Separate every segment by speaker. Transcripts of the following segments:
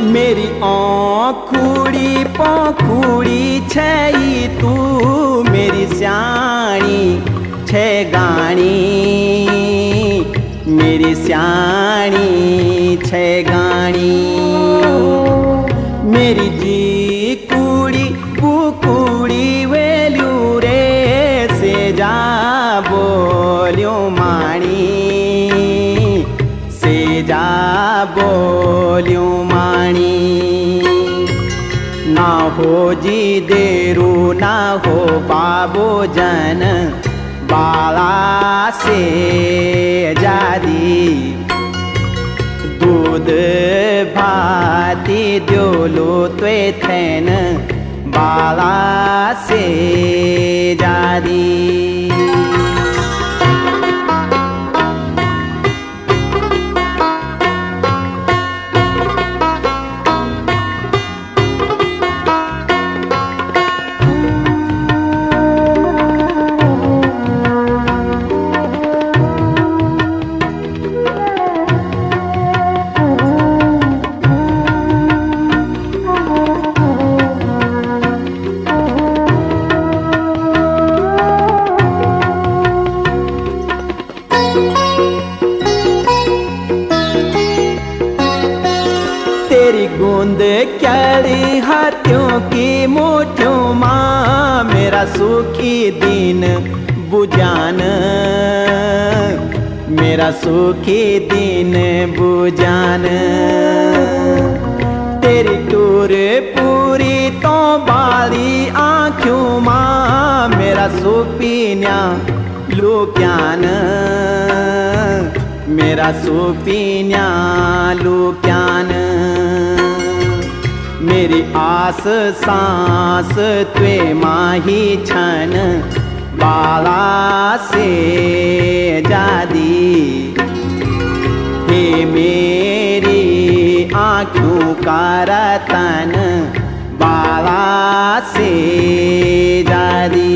Speaker 1: मेरी औखुड़ी पौखुड़ी छई तू मेरी स्याणी छे गाणी मेरी स्याणी छे गाणी मेरी जी कुड़ी पुकुड़ी वेल्यू रे से जा बोल्यो माणी से जा बोल्यो माणी ना हो जी देरू ना हो बाबो जन बाला से जादी दूध भाती द्योलो त्वे थैन बाला से जादी तेरी गूंद क्यारी हाथों की मुठ्ठियों माँ मेरा सुखी दिन बुझान मेरा सुखी दिन बुझान तेरी टूर पूरी तो बाली आँखों माँ मेरा सुपीन्या लुक्यान मेरा सुपीन्या लुक्यान मेरी आस सांस त्वे माही छन बाला से जादी हे मेरी आँखों का रतन बाला से जादी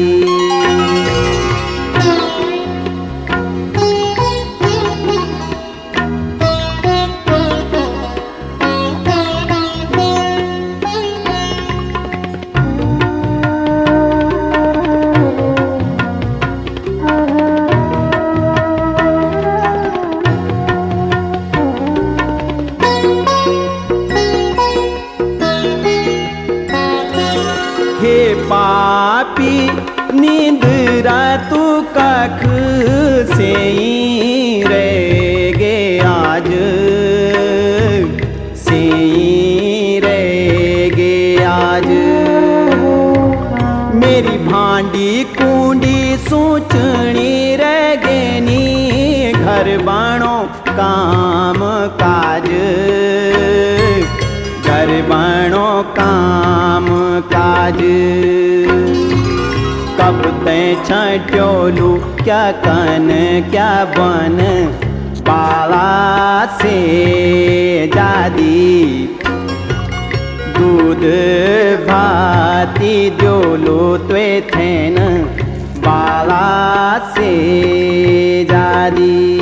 Speaker 1: हे पापी नींदरा तू कख से ही रह गे आज से ही रह गे आज मेरी भांडी कुंडी सोचनी रह गेनी घर बाणो काम काज घर बाणो काम काज कब ते छट्योलू क्या कन क्या बन बाला से जादी दूध भाती द्योलो त्वे थेन बाला से जादी